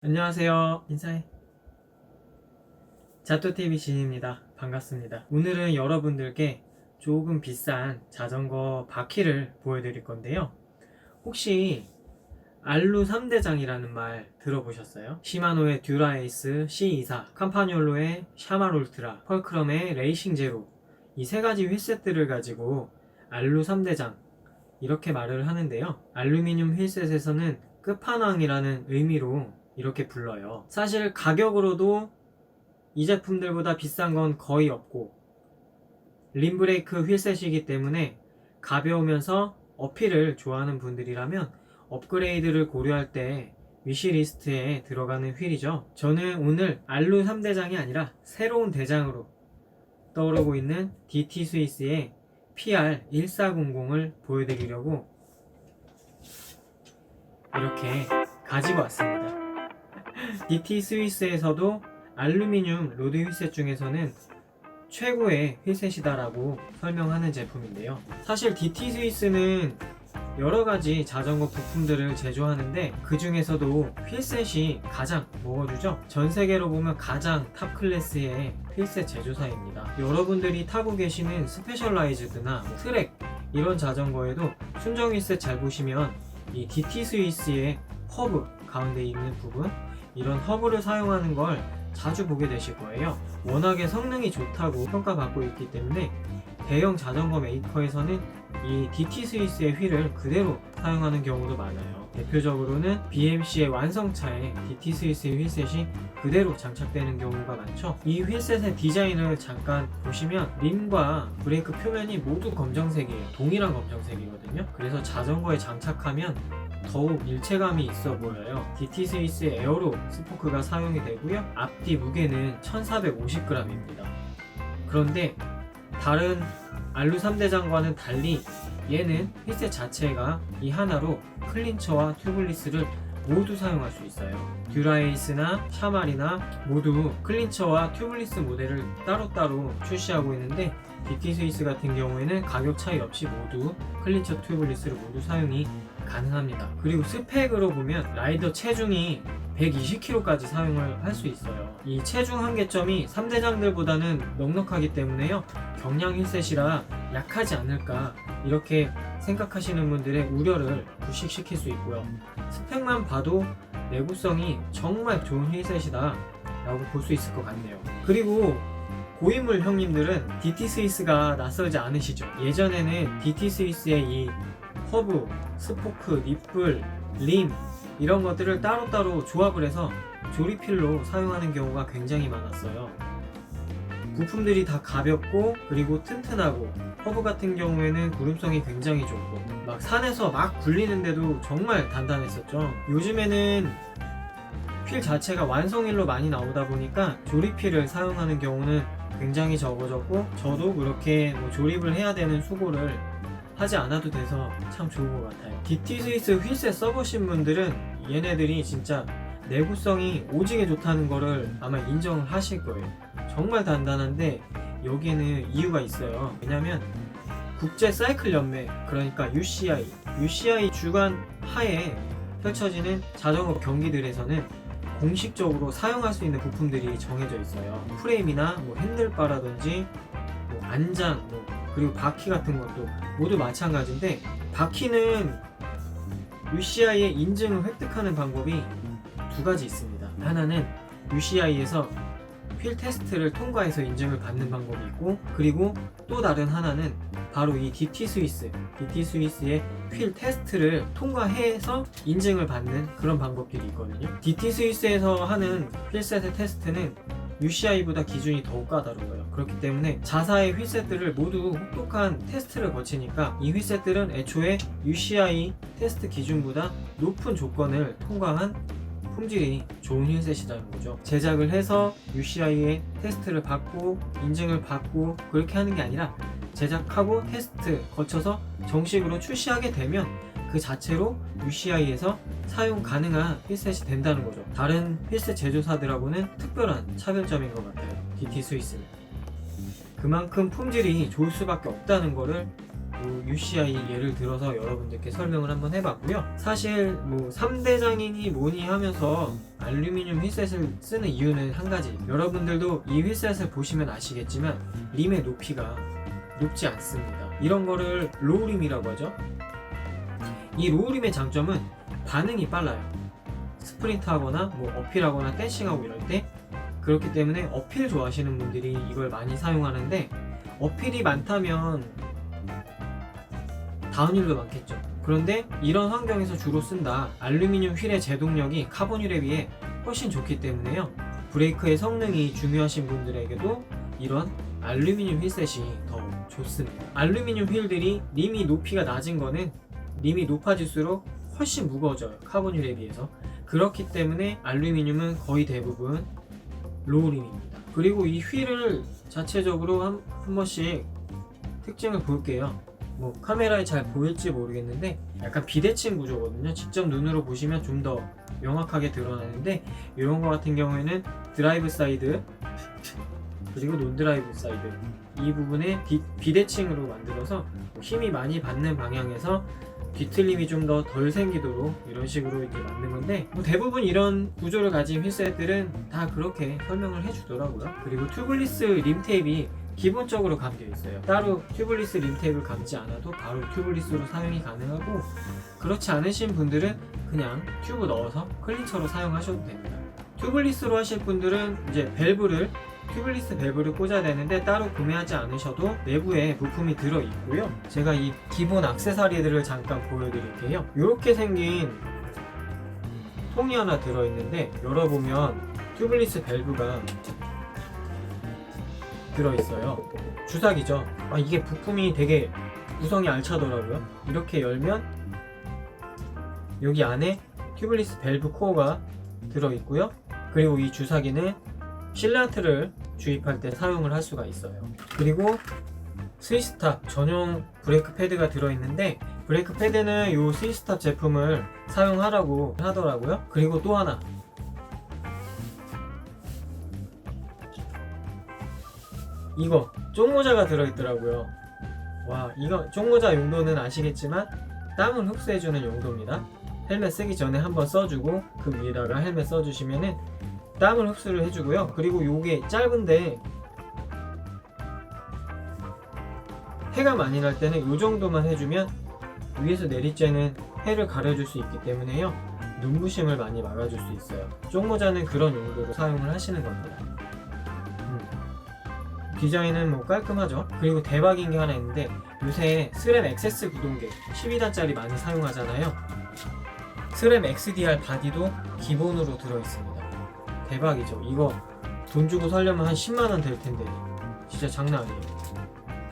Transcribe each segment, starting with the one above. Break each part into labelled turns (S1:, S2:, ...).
S1: 안녕하세요. 인사해. 자토TV 진입니다. 반갑습니다. 오늘은 여러분들께 조금 비싼 자전거 바퀴를 보여드릴 건데요. 혹시 알루 3대장이라는 말 들어보셨어요? 시마노의 듀라에이스 C24, 캄파뇰로의 샤말 울트라, 펄크럼의 레이싱 제로, 이 세 가지 휠셋들을 가지고 알루 3대장 이렇게 말을 하는데요. 알루미늄 휠셋에서는 끝판왕이라는 의미로 이렇게 불러요. 사실 가격으로도 이 제품들보다 비싼 건 거의 없고 림브레이크 휠셋이기 때문에 가벼우면서 어필을 좋아하는 분들이라면 업그레이드를 고려할 때 위시리스트에 들어가는 휠이죠. 저는 오늘 알루 3대장이 아니라 새로운 대장으로 떠오르고 있는 DT 스위스의 PR1400을 보여드리려고 이렇게 가지고 왔습니다. DT 스위스에서도 알루미늄 로드 휠셋 중에서는 최고의 휠셋이다라고 설명하는 제품인데요. 사실 DT 스위스는 여러가지 자전거 부품들을 제조하는데 그 중에서도 휠셋이 가장 먹어주죠. 전세계로 보면 가장 탑 클래스의 휠셋 제조사입니다. 여러분들이 타고 계시는 스페셜라이즈드나 트랙 이런 자전거에도 순정 휠셋 잘 보시면 이 DT 스위스의 허브 가운데 있는 부분, 이런 허브를 사용하는 걸 자주 보게 되실 거예요. 워낙에 성능이 좋다고 평가받고 있기 때문에 대형 자전거 메이커에서는 이 DT 스위스의 휠을 그대로 사용하는 경우도 많아요. 대표적으로는 BMC의 완성차에 DT 스위스의 휠셋이 그대로 장착되는 경우가 많죠. 이 휠셋의 디자인을 잠깐 보시면 림과 브레이크 표면이 모두 검정색이에요. 동일한 검정색이거든요. 그래서 자전거에 장착하면 더욱 일체감이 있어 보여요. DT 스위스의 에어로 스포크가 사용이 되고요. 앞뒤 무게는 1450g입니다. 그런데 다른 알루 3대장과는 달리 얘는 휠셋 자체가 이 하나로 클린처와 튜블리스를 모두 사용할 수 있어요. 듀라에이스나 샤말이나 모두 클린처와 튜블리스 모델을 따로따로 출시하고 있는데 DT 스위스 같은 경우에는 가격 차이 없이 모두 클린처 튜블리스를 모두 사용이 가능합니다. 그리고 스펙으로 보면 라이더 체중이 120kg까지 사용을 할 수 있어요. 이 체중 한계점이 3대장들보다는 넉넉하기 때문에요. 경량 휠셋이라 약하지 않을까 이렇게 생각하시는 분들의 우려를 불식시킬 수 있고요. 스펙만 봐도 내구성이 정말 좋은 휠셋이다 라고 볼 수 있을 것 같네요. 그리고 고인물 형님들은 DT 스위스가 낯설지 않으시죠? 예전에는 DT 스위스의 이 허브, 스포크, 니플, 림 이런 것들을 따로따로 조합을 해서 조립휠로 사용하는 경우가 굉장히 많았어요. 부품들이 다 가볍고 그리고 튼튼하고 허브 같은 경우에는 구름성이 굉장히 좋고 막 산에서 막 굴리는데도 정말 단단했었죠. 요즘에는 휠 자체가 완성휠로 많이 나오다 보니까 조립휠을 사용하는 경우는 굉장히 적어졌고 저도 그렇게 조립을 해야 되는 수고를 하지 않아도 돼서 참 좋은 것 같아요. DT 스위스 휠셋 써보신 분들은 얘네들이 진짜 내구성이 오지게 좋다는 거를 아마 인정을 하실 거예요. 정말 단단한데 여기에는 이유가 있어요. 왜냐면 국제 사이클 연맹, 그러니까 UCI 주관 하에 펼쳐지는 자전거 경기들에서는 공식적으로 사용할 수 있는 부품들이 정해져 있어요. 프레임이나 핸들바라든지 안장, 그리고 바퀴 같은 것도 모두 마찬가지인데 바퀴는 UCI의 인증을 획득하는 방법이 두 가지 있습니다. 하나는 UCI에서 휠 테스트를 통과해서 인증을 받는 방법이 있고, 그리고 또 다른 하나는 바로 이 DT 스위스의 휠 테스트를 통과해서 인증을 받는 그런 방법들이 있거든요. DT 스위스에서 하는 휠셋의 테스트는 UCI보다 기준이 더욱 까다로워요. 그렇기 때문에 자사의 휠셋들을 모두 혹독한 테스트를 거치니까 이 휠셋들은 애초에 UCI 테스트 기준보다 높은 조건을 통과한 품질이 좋은 휠셋이라는 거죠. 제작을 해서 UCI의 테스트를 받고 인증을 받고 그렇게 하는 게 아니라 제작하고 테스트 거쳐서 정식으로 출시하게 되면 그 자체로 UCI에서 사용 가능한 휠셋이 된다는 거죠. 다른 휠셋 제조사들하고는 특별한 차별점인 것 같아요. DT 스위스는 그만큼 품질이 좋을 수밖에 없다는 거를 UCI 예를 들어서 여러분들께 설명을 한번 해봤고요. 사실 3대 장인이 뭐니 하면서 알루미늄 휠셋을 쓰는 이유는 한 가지. 여러분들도 이 휠셋을 보시면 아시겠지만 림의 높이가 높지 않습니다. 이런 거를 로우림이라고 하죠. 이 로우림의 장점은 반응이 빨라요. 스프린트 하거나 어필하거나 댄싱하고 이럴 때. 그렇기 때문에 어필 좋아하시는 분들이 이걸 많이 사용하는데, 어필이 많다면 다운힐도 많겠죠. 그런데 이런 환경에서 주로 쓴다. 알루미늄 휠의 제동력이 카본 휠에 비해 훨씬 좋기 때문에요. 브레이크의 성능이 중요하신 분들에게도 이런 알루미늄 휠셋이 더 좋습니다. 알루미늄 휠들이 림이 높이가 낮은 거는 림이 높아질수록 훨씬 무거워져요. 카본 휠에 비해서. 그렇기 때문에 알루미늄은 거의 대부분 로우림입니다. 그리고 이 휠을 자체적으로 한 번씩 특징을 볼게요. 카메라에 잘 보일지 모르겠는데 약간 비대칭 구조거든요. 직접 눈으로 보시면 좀 더 명확하게 드러나는데, 이런 거 같은 경우에는 드라이브 사이드 그리고 논 드라이브 사이드 이 부분에 비대칭으로 만들어서 힘이 많이 받는 방향에서 뒤틀림이 좀 더 덜 생기도록 이런 식으로 이렇게 만든 건데, 대부분 이런 구조를 가진 휠셋들은 다 그렇게 설명을 해주더라고요. 그리고 튜블리스 림 테이프가 기본적으로 감겨 있어요. 따로 튜블리스 림 테이프를 감지 않아도 바로 튜블리스로 사용이 가능하고, 그렇지 않으신 분들은 그냥 튜브 넣어서 클린처로 사용하셔도 됩니다. 튜블리스로 하실 분들은 이제 튜블리스 밸브를 꽂아야 되는데 따로 구매하지 않으셔도 내부에 부품이 들어있고요. 제가 이 기본 액세서리들을 잠깐 보여드릴게요. 이렇게 생긴 통이 하나 들어있는데, 열어보면 튜블리스 밸브가 들어있어요. 주사기죠. 이게 부품이 되게 구성이 알차더라고요. 이렇게 열면 여기 안에 튜블리스 밸브 코어가 들어있고요. 그리고 이 주사기는 실란트를 주입할 때 사용을 할 수가 있어요. 그리고 스위스탑 전용 브레이크 패드가 들어있는데, 브레이크 패드는 이 스위스탑 제품을 사용하라고 하더라고요. 그리고 또 하나, 이거 쪽모자가 들어있더라고요. 이거 쪽모자 용도는 아시겠지만 땀을 흡수해주는 용도입니다. 헬멧 쓰기 전에 한번 써주고 그 위에다가 헬멧 써주시면은 땀을 흡수를 해주고요. 그리고 요게 짧은데 해가 많이 날 때는 요 정도만 해주면 위에서 내리쬐는 해를 가려줄 수 있기 때문에요, 눈부심을 많이 막아줄 수 있어요. 쪽모자는 그런 용도로 사용을 하시는 겁니다. 디자인은 깔끔하죠. 그리고 대박인 게 하나 있는데, 요새 스램 XS 구동계 12단짜리 많이 사용하잖아요. 스램 XDR 바디도 기본으로 들어있습니다. 대박이죠. 이거 돈 주고 사려면 한 10만원 될 텐데 진짜 장난 아니에요.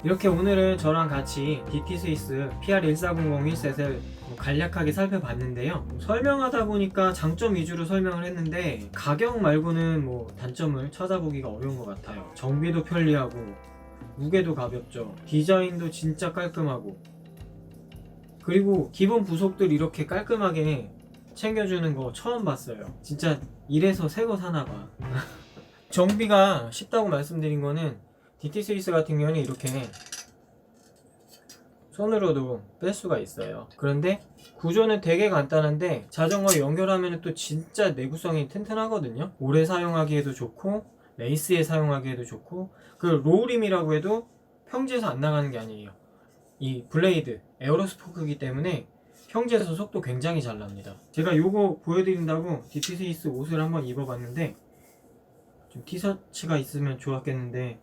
S1: 이렇게 오늘은 저랑 같이 DT 스위스 PR1400 휠셋을 간략하게 살펴봤는데요. 설명하다 보니까 장점 위주로 설명을 했는데 가격 말고는 단점을 찾아보기가 어려운 것 같아요. 정비도 편리하고 무게도 가볍죠. 디자인도 진짜 깔끔하고, 그리고 기본 부속들 이렇게 깔끔하게 챙겨주는 거 처음 봤어요. 진짜 이래서 새 거 사나봐. 정비가 쉽다고 말씀드린 거는 DT 스위스 같은 경우는 이렇게 손으로도 뺄 수가 있어요. 그런데 구조는 되게 간단한데 자전거 연결하면 또 진짜 내구성이 튼튼하거든요. 오래 사용하기에도 좋고 레이스에 사용하기에도 좋고, 그 로우림이라고 해도 평지에서 안 나가는 게 아니에요. 이 블레이드 에어로스포크이기 때문에 평지에서 속도 굉장히 잘 납니다. 제가 요거 보여드린다고 DT 스위스 옷을 한번 입어봤는데 좀 티셔츠가 있으면 좋았겠는데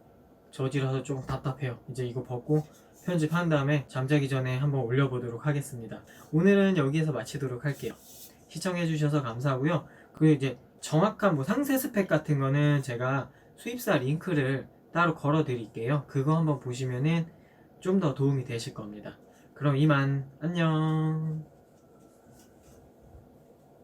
S1: 저지라서 조금 답답해요. 이제 이거 벗고 편집한 다음에 잠자기 전에 한번 올려보도록 하겠습니다. 오늘은 여기에서 마치도록 할게요. 시청해주셔서 감사하고요. 그리고 이제 정확한 상세 스펙 같은 거는 제가 수입사 링크를 따로 걸어 드릴게요. 그거 한번 보시면은 좀 더 도움이 되실 겁니다. 그럼 이만 안녕.